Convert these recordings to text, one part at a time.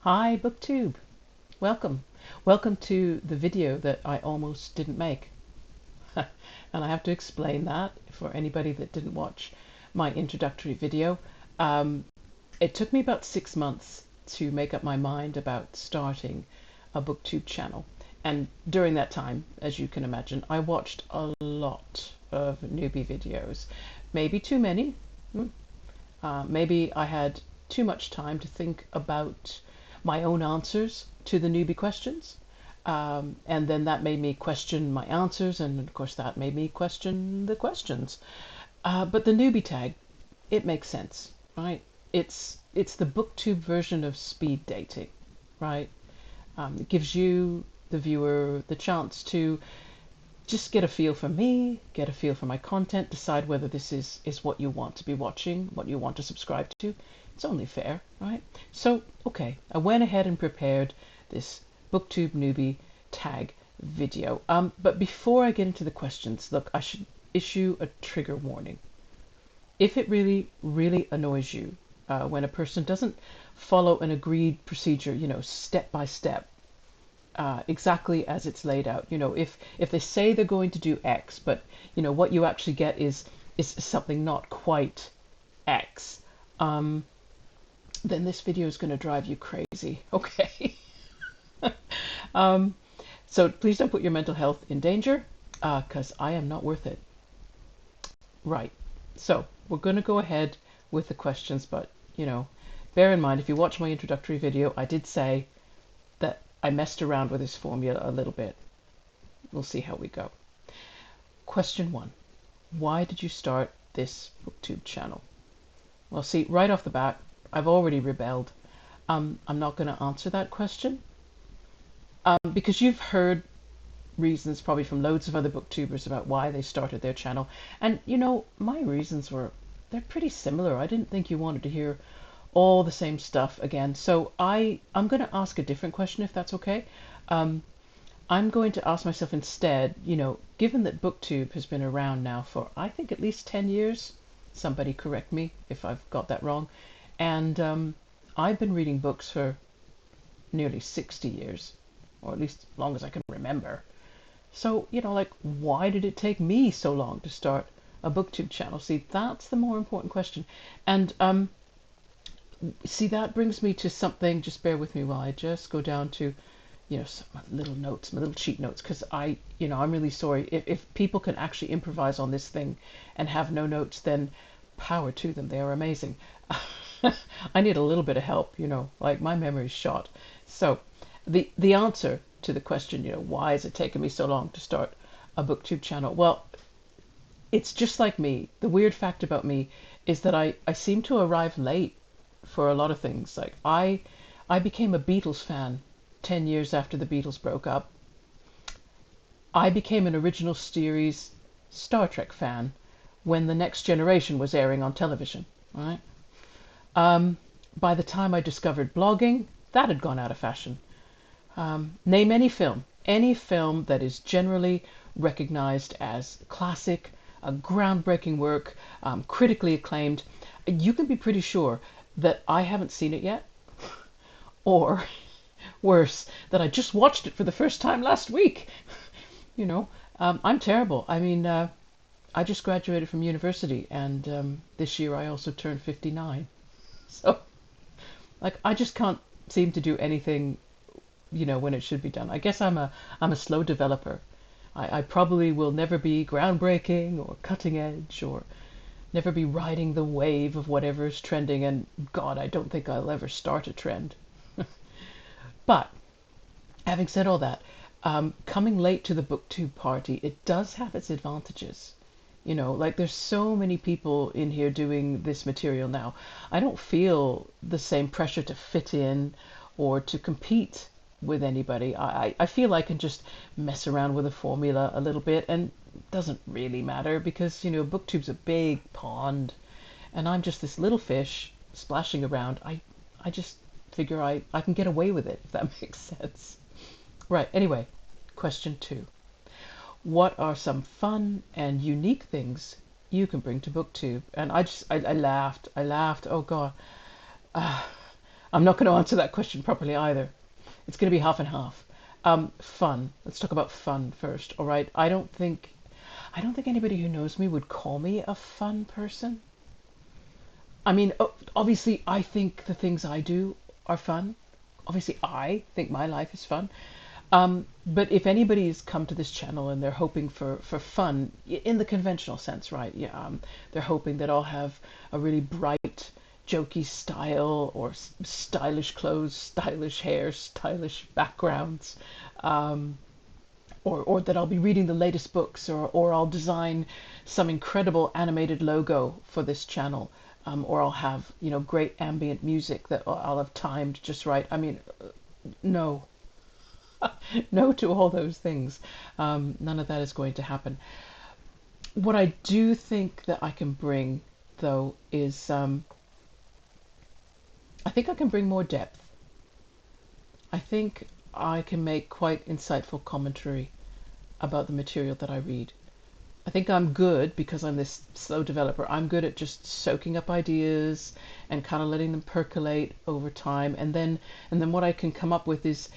Hi, Booktube. Welcome. Welcome to the video that I almost didn't make. And I have to explain that for anybody that didn't watch my introductory video. It took me about 6 months to make up my mind about starting a Booktube channel. And during that time, as you can imagine, I watched a lot of newbie videos. Maybe too many. Maybe I had too much time to think about my own answers to the newbie questions. And then that made me question my answers, and of course that made me question the questions. But the newbie tag, it makes sense, right? It's the booktube version of speed dating, right? It gives you, the viewer, the chance to just get a feel for me, get a feel for my content, decide whether this is what you want to be watching, what you want to subscribe to. It's only fair, right? So, okay, I went ahead and prepared this Booktube newbie tag video. But before I get into the questions, look, I should issue a trigger warning. If it really, really annoys you when a person doesn't follow an agreed procedure, step by step, exactly as it's laid out. If they say they're going to do X, but what you actually get is something not quite X, then this video is going to drive you crazy. Okay. So please don't put your mental health in danger, because I am not worth it. Right. So we're going to go ahead with the questions, but bear in mind, if you watch my introductory video, I did say that I messed around with this formula a little bit. We'll see how we go. Question 1. Why did you start this Booktube channel? Well, see, right off the bat, I've already rebelled. I'm not going to answer that question because you've heard reasons probably from loads of other booktubers about why they started their channel. And, my reasons they're pretty similar. I didn't think you wanted to hear all the same stuff again. So I'm going to ask a different question, if that's okay. I'm going to ask myself instead, given that Booktube has been around now for, I think, at least 10 years, somebody correct me if I've got that wrong, and I've been reading books for nearly 60 years, or at least as long as I can remember. So, why did it take me so long to start a Booktube channel? See, that's the more important question. And see, that brings me to something. Just bear with me while I just go down to, my little notes, my little cheat notes, because I'm really sorry. If people can actually improvise on this thing and have no notes, then power to them. They are amazing. I need a little bit of help, like my memory's shot. So the answer to the question, why has it taken me so long to start a Booktube channel? Well, it's just like me. The weird fact about me is that I seem to arrive late for a lot of things. Like I became a Beatles fan 10 years after the Beatles broke up. I became an original series Star Trek fan when The Next Generation was airing on television, right? By the time I discovered blogging, that had gone out of fashion. Name any film that is generally recognized as classic, a groundbreaking work, critically acclaimed. You can be pretty sure that I haven't seen it yet, or worse, that I just watched it for the first time last week. I'm terrible. I mean, I just graduated from university, and this year I also turned 59. So, I just can't seem to do anything, when it should be done. I guess I'm a slow developer. I probably will never be groundbreaking or cutting edge or never be riding the wave of whatever is trending, and God, I don't think I'll ever start a trend. But having said all that, coming late to the Booktube party, it does have its advantages. There's so many people in here doing this material now. I don't feel the same pressure to fit in or to compete with anybody. I feel I can just mess around with a formula a little bit, and it doesn't really matter because, Booktube's a big pond and I'm just this little fish splashing around. I just figure I can get away with it, if that makes sense. Right, anyway, question 2. What are some fun and unique things you can bring to Booktube? And I laughed. Oh God. I'm I'm not going to answer that question properly either. It's going to be half and half. Fun. Let's talk about fun first. All right. I don't think anybody who knows me would call me a fun person. I mean, obviously, I think the things I do are fun. Obviously, I think my life is fun. But if anybody's come to this channel and they're hoping for fun in the conventional sense, right? Yeah, they're hoping that I'll have a really bright, jokey style or stylish clothes, stylish hair, stylish backgrounds, or that I'll be reading the latest books, or I'll design some incredible animated logo for this channel, or I'll have, great ambient music that I'll have timed just right. I mean, no. No to all those things. None of that is going to happen. What I do think that I can bring, though, is I think I can bring more depth. I think I can make quite insightful commentary about the material that I read. I think I'm good, because I'm this slow developer, I'm good at just soaking up ideas and kind of letting them percolate over time, and then what I can come up with is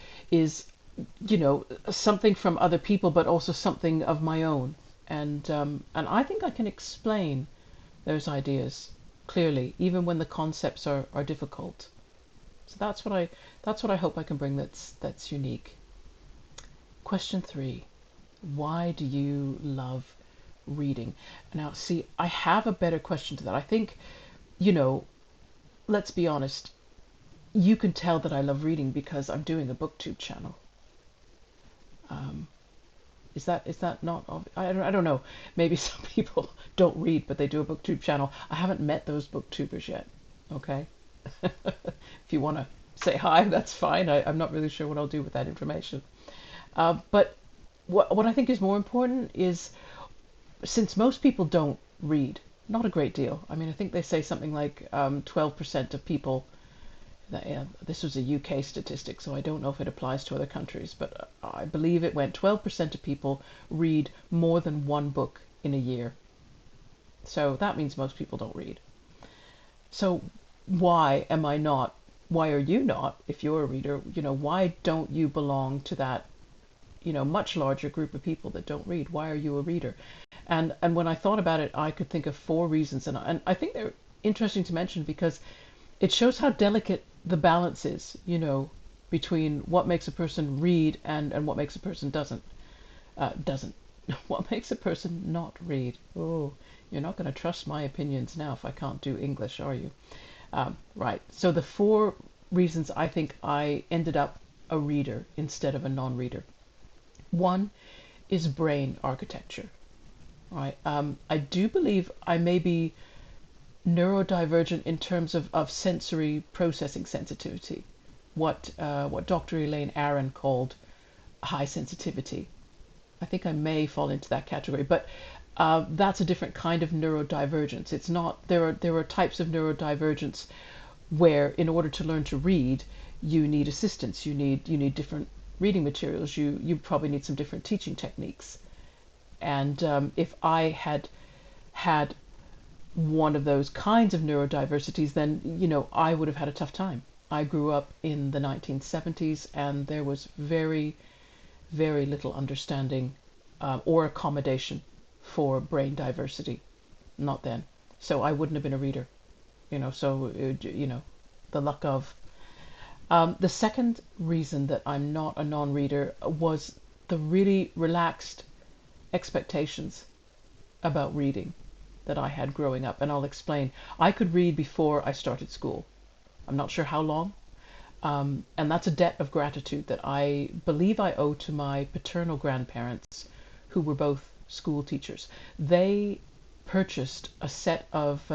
something from other people, but also something of my own. And I think I can explain those ideas clearly, even when the concepts are difficult. So that's what I hope I can bring that's unique. Question 3. Why do you love reading? Now, see, I have a better question to that. I think, let's be honest, you can tell that I love reading because I'm doing a Booktube channel. Is that not obvious? I don't know. Maybe some people don't read, but they do a Booktube channel. I haven't met those Booktubers yet. Okay. If you want to say hi, that's fine. I'm not really sure what I'll do with that information. But what I think is more important is, since most people don't read, not a great deal. I mean, I think they say something like 12% of people. This was a UK statistic, so I don't know if it applies to other countries, but I believe it went 12% of people read more than one book in a year. So that means most people don't read. So why are you not, if you're a reader, why don't you belong to that, much larger group of people that don't read? Why are you a reader? And when I thought about it, I could think of 4 reasons, and I think they're interesting to mention because it shows how delicate the balance is, between what makes a person read and what makes a person doesn't. What makes a person not read? Oh, you're not going to trust my opinions now if I can't do English, are you? Right. So the 4 reasons I think I ended up a reader instead of a non-reader. 1 is brain architecture. Right. I do believe I may be neurodivergent in terms of sensory processing sensitivity, what Dr. Elaine Aron called high sensitivity. I think I may fall into that category, but that's a different kind of neurodivergence. It's not, there are types of neurodivergence where, in order to learn to read, you need assistance, you need different reading materials, you probably need some different teaching techniques. And if I had one of those kinds of neurodiversities, then I would have had a tough time. I grew up in the 1970s, and there was very, very little understanding or accommodation for brain diversity. Not then. So I wouldn't have been a reader. So the luck of. The second reason that I'm not a non-reader was the really relaxed expectations about reading that I had growing up, and I'll explain. I could read before I started school. I'm not sure how long, and that's a debt of gratitude that I believe I owe to my paternal grandparents, who were both school teachers. They purchased a set of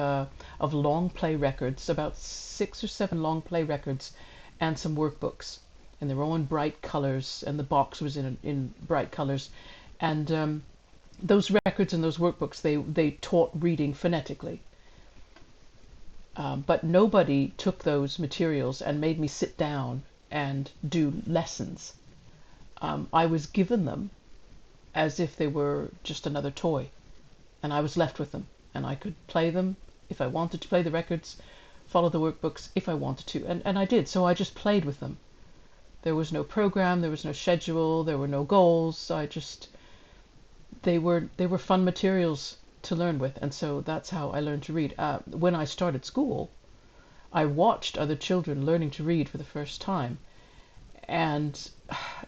long play records, about 6 or 7 long play records, and some workbooks, and they were all in bright colors, and the box was in bright colors, and those records and those workbooks, they taught reading phonetically. But nobody took those materials and made me sit down and do lessons. I was given them as if they were just another toy, and I was left with them, and I could play them if I wanted to play the records follow the workbooks if I wanted to, and I did. So I just played with them. There was no program, there was no schedule, there were no goals. They were fun materials to learn with, and so that's how I learned to read. When I started school, I watched other children learning to read for the first time, and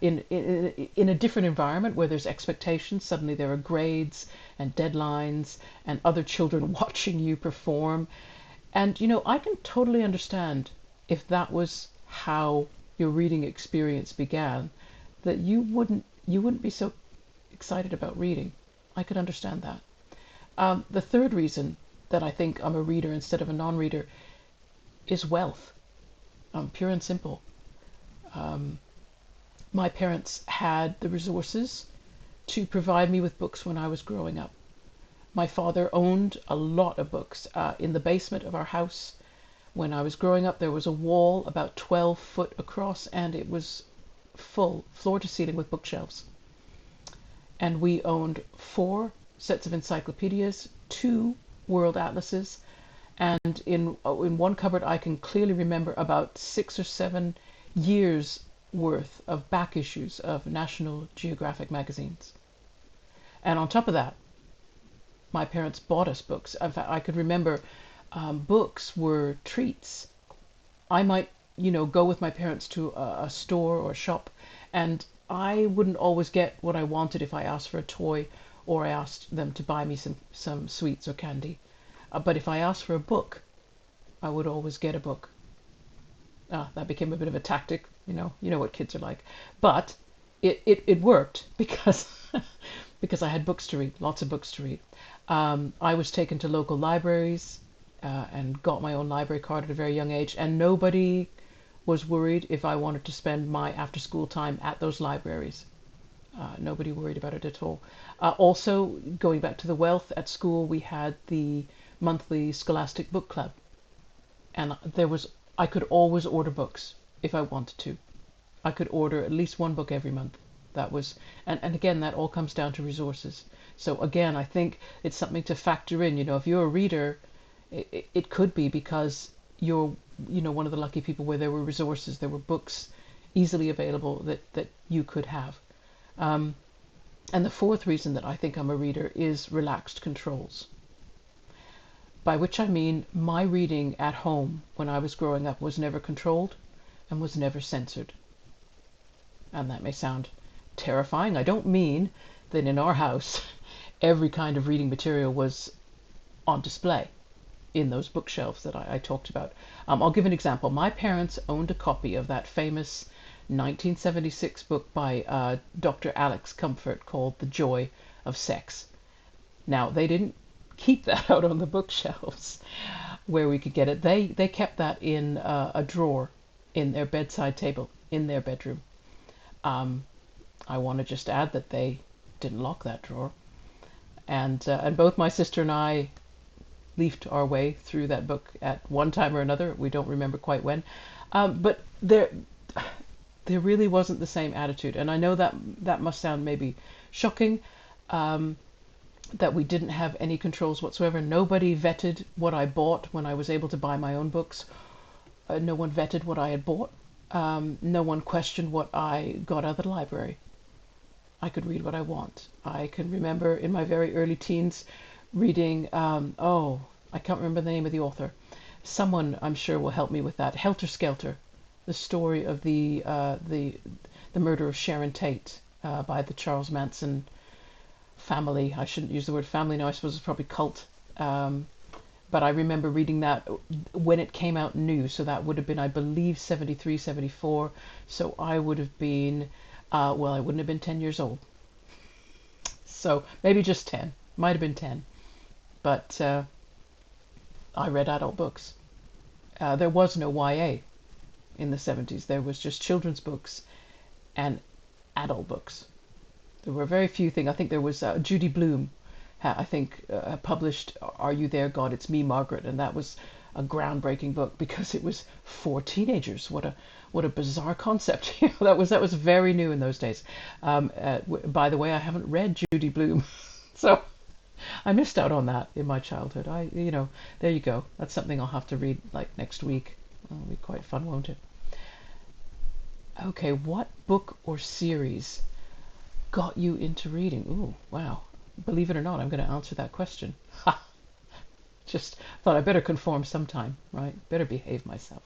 in a different environment where there's expectations, suddenly there are grades and deadlines and other children watching you perform. And I can totally understand if that was how your reading experience began, that you wouldn't be so excited about reading. I could understand that. The third reason that I think I'm a reader instead of a non-reader is wealth. Pure and simple. My parents had the resources to provide me with books when I was growing up. My father owned a lot of books. In the basement of our house, when I was growing up, there was a wall about 12 foot across, and it was full, floor to ceiling, with bookshelves. And we owned 4 sets of encyclopedias, 2 world atlases, and in one cupboard I can clearly remember about 6 or 7 years worth of back issues of National Geographic magazines. And on top of that, my parents bought us books. In fact, I could remember books were treats. I might, go with my parents to a store or a shop, and I wouldn't always get what I wanted if I asked for a toy or I asked them to buy me some sweets or candy. But if I asked for a book, I would always get a book. That became a bit of a tactic, you know what kids are like. But it worked because because I had books to read, lots of books to read. I was taken to local libraries and got my own library card at a very young age, and nobody was worried if I wanted to spend my after-school time at those libraries. Nobody worried about it at all. Also, going back to the wealth, at school we had the monthly Scholastic Book Club, and I could always order books if I wanted to. I could order at least one book every month. That was, and again, that all comes down to resources. So again, I think it's something to factor in. If you're a reader, it could be because you're, one of the lucky people where there were resources, there were books easily available that you could have. And the fourth reason that I think I'm a reader is relaxed controls. By which I mean my reading at home when I was growing up was never controlled and was never censored. And that may sound terrifying. I don't mean that in our house every kind of reading material was on display in those bookshelves that I talked about. I'll give an example. My parents owned a copy of that famous 1976 book by Dr. Alex Comfort called The Joy of Sex. Now, they didn't keep that out on the bookshelves where we could get it. They kept that in a drawer in their bedside table in their bedroom. I want to just add that they didn't lock that drawer, and both my sister and I leafed our way through that book at one time or another. We don't remember quite when, but there really wasn't the same attitude, and I know that must sound maybe shocking. That we didn't have any controls whatsoever. Nobody vetted what I bought when I was able to buy my own books. No one vetted what I had bought. No one questioned what I got out of the library. I could read what I want. I can remember in my very early teens reading, I can't remember the name of the author. Someone, I'm sure, will help me with that. Helter Skelter, the story of the murder of Sharon Tate by the Charles Manson family. I shouldn't use the word family now. I suppose it's probably cult. But I remember reading that when it came out new. So that would have been, I believe, 73, 74. So I would have been, I wouldn't have been 10 years old. So maybe just 10. Might have been 10. But I read adult books. There was no YA in the 70s. There was just children's books and adult books. There were very few things. I think there was Judy Blume, published Are You There, God? It's Me, Margaret, and that was a groundbreaking book because it was for teenagers. What a bizarre concept. That was very new in those days. By the way, I haven't read Judy Blume, so I missed out on that in my childhood. There you go. That's something I'll have to read like next week. It'll be quite fun, won't it? Okay, what book or series got you into reading? Ooh, wow. Believe it or not, I'm going to answer that question. Ha! Just thought I better conform sometime, right? Better behave myself.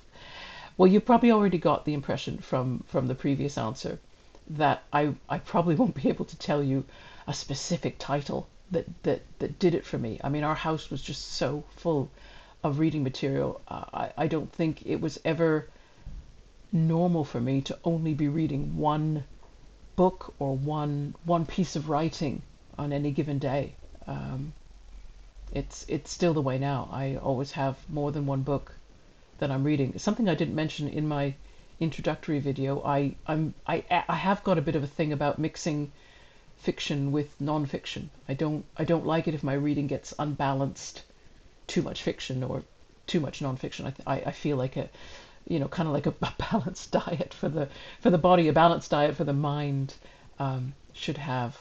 Well, you probably already got the impression from the previous answer that I probably won't be able to tell you a specific title that did it for me. I mean, our house was just so full of reading material. I don't think it was ever normal for me to only be reading one book or one piece of writing on any given day. It's still the way now. I always have more than one book that I'm reading. Something I didn't mention in my introductory video. I have got a bit of a thing about mixing fiction with non-fiction. I don't like it if my reading gets unbalanced, too much fiction or too much non-fiction. I feel like kind of like a balanced diet for the body, a balanced diet for the mind should have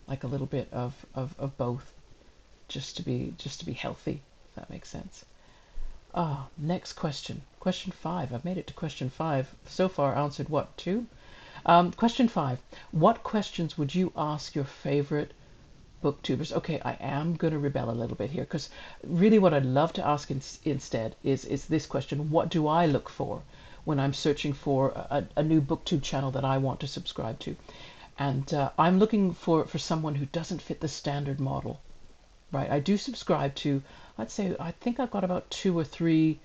like a little bit of both, just to be healthy, if that makes sense. Next question. Question 5. I've made it to question 5. So far answered what, 2? Question 5. What questions would you ask your favorite booktubers? Okay, I am going to rebel a little bit here, because really what I'd love to ask instead is this question. What do I look for when I'm searching for a new booktube channel that I want to subscribe to? And I'm looking for someone who doesn't fit the standard model. Right, I do subscribe to, I think I've got about 2 or 3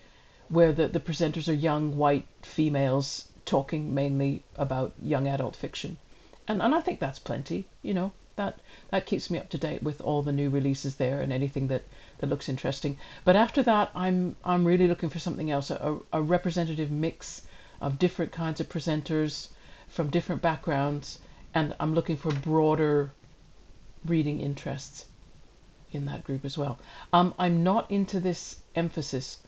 where the presenters are young white females talking mainly about young adult fiction. And I think that's plenty, that keeps me up to date with all the new releases there and anything that looks interesting. But after that, I'm really looking for something else, a representative mix of different kinds of presenters from different backgrounds, and I'm looking for broader reading interests in that group as well. I'm not into this emphasis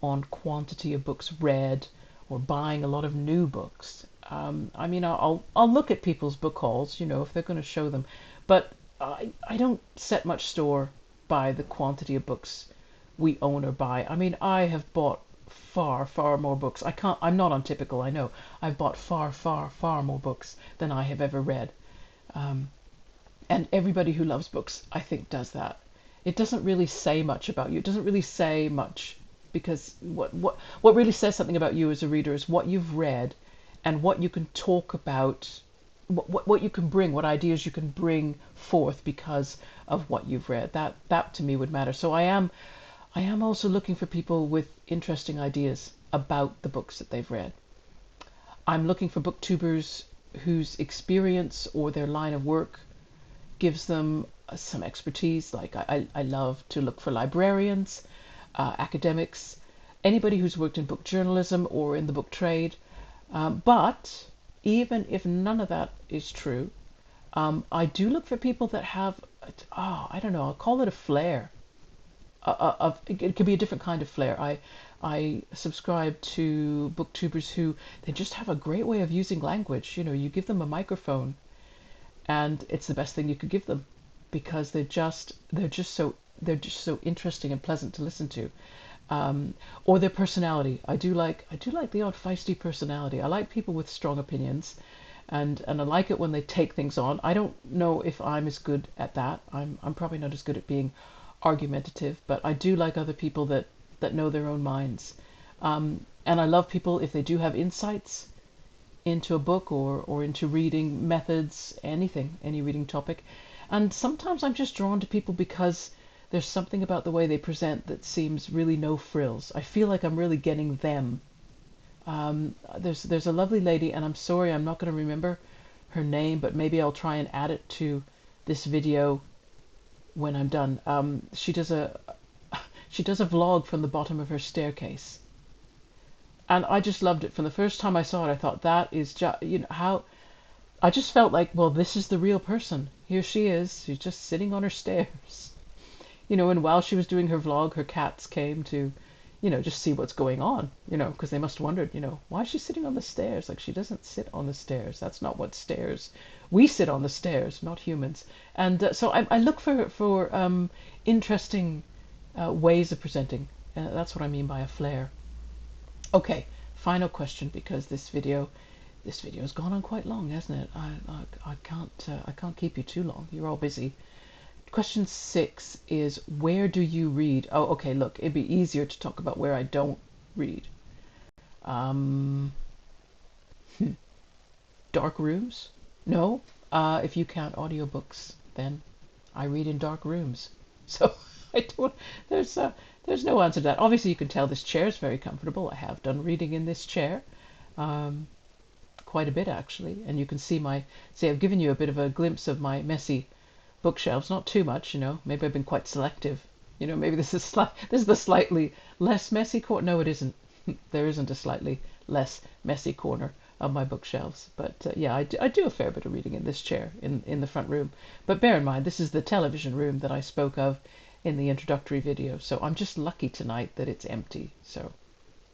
on quantity of books read or buying a lot of new books. I mean, I'll look at people's book hauls, if they're going to show them, but I don't set much store by the quantity of books we own or buy. I mean, I have bought far more books. I'm not untypical, I know. I've bought far more books than I have ever read. And everybody who loves books, I think, does that. It doesn't really say much about you. It doesn't really say much, because what really says something about you as a reader is what you've read and what you can talk about, what you can bring, what ideas you can bring forth because of what you've read. That to me would matter. So I am also looking for people with interesting ideas about the books that they've read. I'm looking for booktubers whose experience or their line of work gives them some expertise. Like I love to look for librarians, academics, anybody who's worked in book journalism or in the book trade. But even if none of that is true, I do look for people that have, I don't know, I'll call it a flair. It could be a different kind of flair. I subscribe to booktubers who, they just have a great way of using language. You give them a microphone and it's the best thing you could give them, because they're just so interesting and pleasant to listen to. Or their personality. I do like the odd feisty personality. I like people with strong opinions, and I like it when they take things on. I don't know if I'm as good at that. I'm probably not as good at being argumentative, but I do like other people that know their own minds. And I love people if they do have insights into a book or into reading methods, anything, any reading topic. And sometimes I'm just drawn to people because there's something about the way they present that seems really no frills. I feel like I'm really getting them. There's a lovely lady, and I'm sorry I'm not going to remember her name, but maybe I'll try and add it to this video when I'm done. She does a vlog from the bottom of her staircase. And I just loved it. From the first time I saw it, I thought, that is just, how, I just felt like, well, this is the real person. Here she is. She's just sitting on her stairs. And while she was doing her vlog, her cats came to, just see what's going on, because they must have wondered, why is she sitting on the stairs? Like, she doesn't sit on the stairs. That's not what stairs. We sit on the stairs, not humans. And so I look for interesting ways of presenting. That's what I mean by a flair. Okay, final question, because this video's gone on quite long, hasn't it? I can't keep you too long. You're all busy. Question 6 is, where do you read? Oh, okay, look, it'd be easier to talk about where I don't read. Um, Dark rooms? No. If you count audiobooks, then I read in dark rooms. So I don't. There's no answer to that. Obviously, you can tell this chair is very comfortable. I have done reading in this chair, quite a bit actually, and you can see I've given you a bit of a glimpse of my messy bookshelves. Not too much, Maybe I've been quite selective. Maybe this is the slightly less messy corner. No, it isn't. There isn't a slightly less messy corner of my bookshelves. But yeah, I do a fair bit of reading in this chair in the front room. But bear in mind, this is the television room that I spoke of in the introductory video. So I'm just lucky tonight that it's empty. So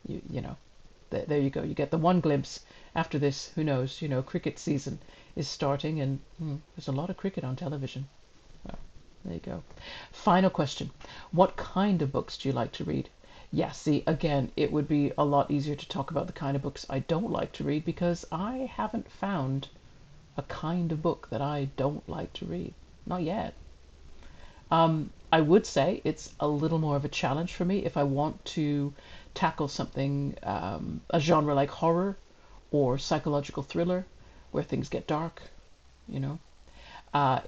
there you go. You get the one glimpse. After this, who knows? Cricket season is starting, and there's a lot of cricket on television. Well, there you go. Final question. What kind of books do you like to read? Yeah, see, again, it would be a lot easier to talk about the kind of books I don't like to read, because I haven't found a kind of book that I don't like to read. Not yet. I would say it's a little more of a challenge for me if I want to tackle something, a genre like horror or psychological thriller, where things get dark,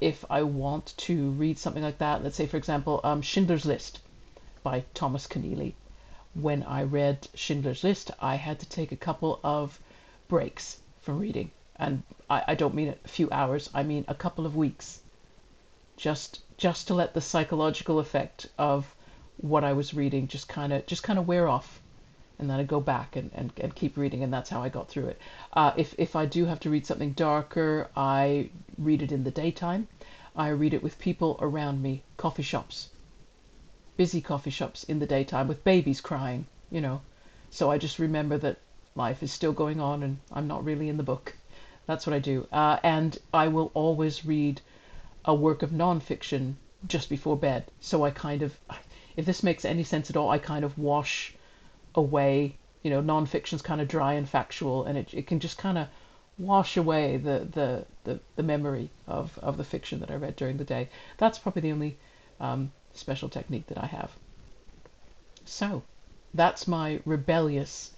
If I want to read something like that, let's say, for example, Schindler's List by Thomas Keneally. When I read Schindler's List, I had to take a couple of breaks from reading. And I don't mean a few hours, I mean a couple of weeks. Just to let the psychological effect of what I was reading just kind of wear off. And then I go back and keep reading, and that's how I got through it. If I do have to read something darker, I read it in the daytime. I read it with people around me, coffee shops, busy coffee shops in the daytime with babies crying, So I just remember that life is still going on and I'm not really in the book. That's what I do. And I will always read a work of nonfiction just before bed. So I if this makes any sense at all, I kind of wash away, nonfiction's kind of dry and factual, and it can just kind of wash away the memory of the fiction that I read during the day. That's probably the only special technique that I have. So that's my rebellious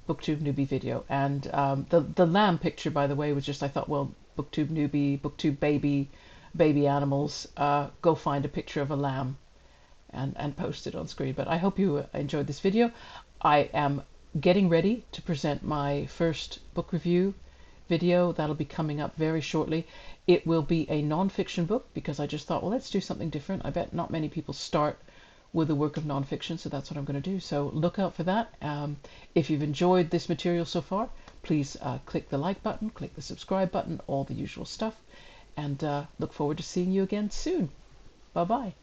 Booktube newbie video. And the lamb picture, by the way, was just, I thought, well, Booktube newbie, Booktube baby animals, go find a picture of a lamb and post it on screen. But I hope you enjoyed this video. I am getting ready to present my first book review video. That'll be coming up very shortly. It will be a nonfiction book, because I just thought, well, let's do something different. I bet not many people start with a work of nonfiction, so that's what I'm going to do. So look out for that. If you've enjoyed this material so far, please click the like button, click the subscribe button, all the usual stuff, and look forward to seeing you again soon. Bye-bye.